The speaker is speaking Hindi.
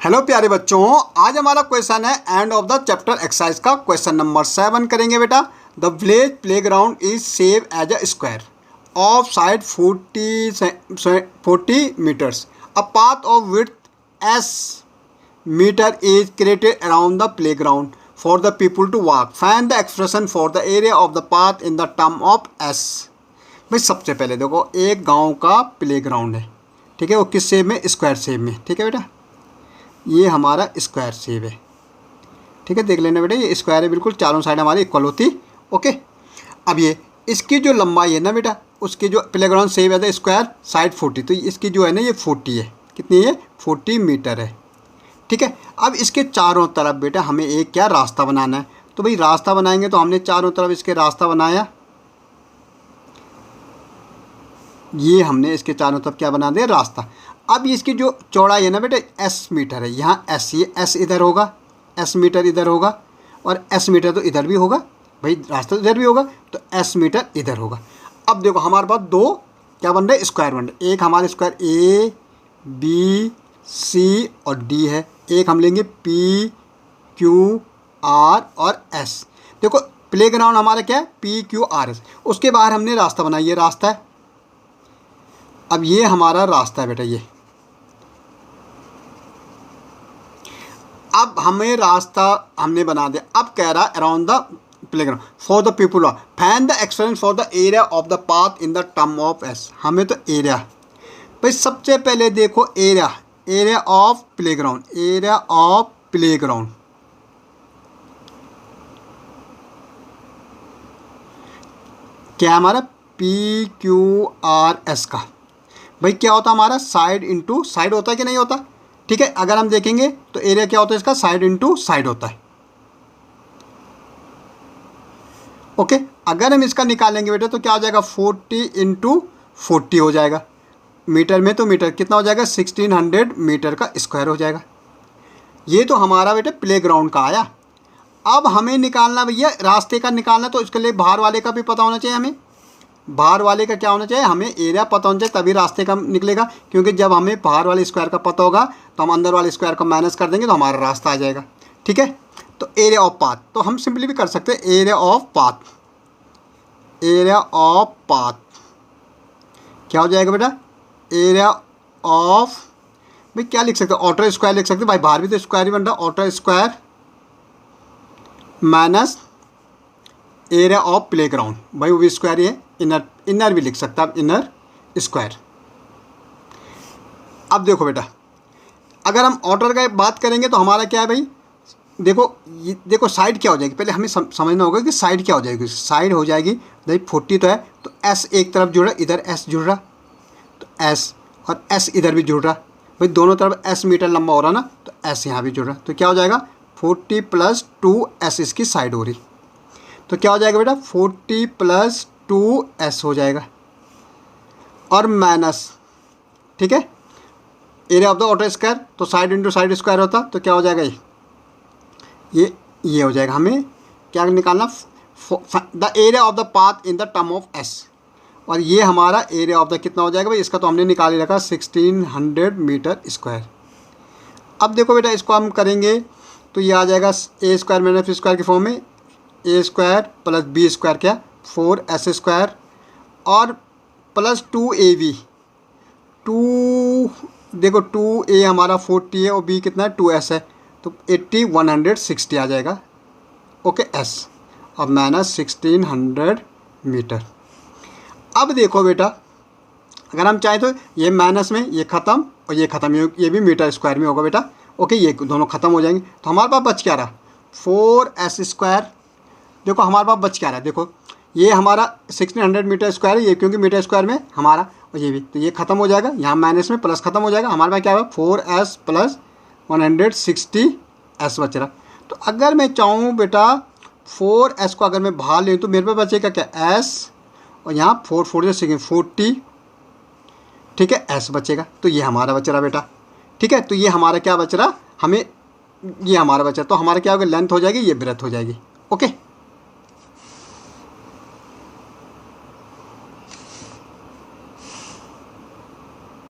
हेलो प्यारे बच्चों, आज हमारा क्वेश्चन है end of the chapter exercise का क्वेश्चन नंबर 7 करेंगे बेटा। The village playground is save as a square of side 40 metres. A path of width S metre is created around the playground for the people to walk. Find the expression for the area of the path in the term of S. भाई सबसे पहले देखो, एक गांव का प्लेग्राउंड है, ठीक है, वो किस शेप में? स्क्वायर शेप में, ठीक है बेटा। ये हमारा स्क्वायर शेप है, ठीक है, देख लेना बेटा, ये स्क्वायर है, बिल्कुल चारों साइड हमारी इक्वल होती। ओके, अब ये इसकी जो लंबाई है ना बेटा, उसकी जो प्लेग्राउंड शेप है द स्क्वायर साइड 40, तो इसकी जो है ना ये 40 है। कितनी है? 40 मीटर है, ठीक है। अब इसके चारों तरफ बेटा हमें एक क्या रास्ता बनाना है। तो भाई रास्ता बनाएंगे, तो हमने चारों तरफ इसके रास्ता बनाया, ये हमने इसके चारों तरफ क्या बना दिया? रास्ता। अब इसकी जो चौड़ाई है ना बेटा, एस मीटर है, यहाँ एस, ये एस इधर होगा, एस मीटर इधर होगा, और एस मीटर तो इधर भी होगा, भाई रास्ता तो इधर भी होगा, तो एस मीटर इधर होगा। अब देखो हमारे पास दो क्या बन रहे? स्क्वायर बन रहे। एक हमारे स्क्वायर ए बी सी और डी है, एक हम लेंगे पी क्यू आर और एस। देखो प्लेग्राउंड हमारा क्या है? P Q R S. उसके बाहर हमने रास्ता बनाया, ये रास्ता है। अब ये हमारा रास्ता है बेटा, ये अब हमें रास्ता हमने बना दिया। अब कह रहा है around the playground for the people of find the expression for the area of the path in the term of S. हमें तो एरिया, भाई सबसे पहले देखो area, area of playground, area of playground क्या हमारा? पी क्यू आर एस का। भाई क्या होता है हमारा? साइड इंटू साइड होता है कि नहीं होता? ठीक है, अगर हम देखेंगे तो एरिया क्या होता है इसका? साइड इंटू साइड होता है। ओके, अगर हम इसका निकालेंगे बेटा तो क्या हो जाएगा? 40 इंटू 40 हो जाएगा। मीटर में तो मीटर कितना हो जाएगा? 1600 मीटर का स्क्वायर हो जाएगा। ये तो हमारा बेटा प्लेग्राउंड का आया। अब हमें निकालना भैया रास्ते का निकालना, तो इसके लिए बाहर वाले का भी पता होना चाहिए हमें। बाहर वाले का क्या होना चाहिए? हमें एरिया पता होना चाहिए, तभी रास्ते का निकलेगा। क्योंकि जब हमें बाहर वाले स्क्वायर का पता होगा तो हम अंदर वाले स्क्वायर को माइनस कर देंगे तो हमारा रास्ता आ जाएगा, ठीक है। तो एरिया ऑफ पाथ तो हम सिंपली भी कर सकते हैं, area of path, area of path क्या हो जाएगा बेटा? एरिया ऑफ, भाई क्या लिख सकते हैं? ऑटर स्क्वायर लिख सकते हैं, भाई बाहर भी तो स्क्वायर ही बन रहा है, outer square minus area of playground, भाई वो भी स्क्वायर ही है। इनर, इनर भी लिख सकता है, इनर स्क्वायर। अब देखो बेटा, अगर हम ऑर्डर का बात करेंगे तो हमारा क्या है भाई? देखो ये देखो साइड क्या हो जाएगी, पहले हमें समझना होगा कि साइड क्या हो जाएगी। साइड हो जाएगी भाई 40 तो है, तो एस एक तरफ जुड़ रहा, इधर एस जुड़ रहा, तो एस और एस इधर भी जुड़ रहा, भाई दोनों तरफ एस मीटर लंबा हो रहा ना, तो एस यहाँ भी जुड़ रहा, तो क्या हो जाएगा? 40 + 2 एस इसकी साइड हो रही, तो क्या हो जाएगा बेटा? 40 + 2 एस हो जाएगा, और माइनस, ठीक है, area of the outer square, तो साइड इंटू साइड स्क्वायर होता, तो क्या हो जाएगा? ये हो जाएगा। हमें क्या निकालना? The area of the path in the term of S, और ये हमारा एरिया ऑफ द कितना हो जाएगा भाई? इसका तो हमने निकाल ही रखा 1600 मीटर स्क्वायर। अब देखो बेटा इसको हम करेंगे तो ये आ जाएगा ए स्क्वायर माइनस बी स्क्वायर के फॉर्म में, ए स्क्वायर प्लस बी स्क्वायर क्या? 4s स्क्वायर, और प्लस 2ab, 2 देखो 2a हमारा 40 है और b कितना है? 2s है, तो 80 160 आ जाएगा। ओके एस, और माइनस 1600 मीटर। अब देखो बेटा, अगर हम चाहें तो ये माइनस में ये ख़त्म और ये ख़त्म, ये भी मीटर स्क्वायर में होगा बेटा। ओके, ये दोनों ख़त्म हो जाएंगे, तो हमारे पास बच क्या रहा? 4s square. देखो हमारे पास बच क्या रहा है? देखो ये हमारा 1600 मीटर स्क्वायर है, ये क्योंकि मीटर स्क्वायर में हमारा, और ये भी, तो ये ख़त्म हो जाएगा, यहाँ माइनस में प्लस ख़त्म हो जाएगा। हमारे पास क्या होगा? 4s + 160 एस बच रहा। तो अगर मैं चाहूँ बेटा 4s को अगर मैं बाहर ले तो मेरे पास बचेगा क्या? एस, और यहाँ 4 4 से 40, ठीक है, एस बचेगा, तो ये हमारा बच रहा बेटा, ठीक है। तो ये हमारा क्या बच रहा? हमें ये हमारा बचा, तो हमारा क्या होगा? लेंथ हो जाएगी, ये ब्रेथ हो जाएगी। ओके।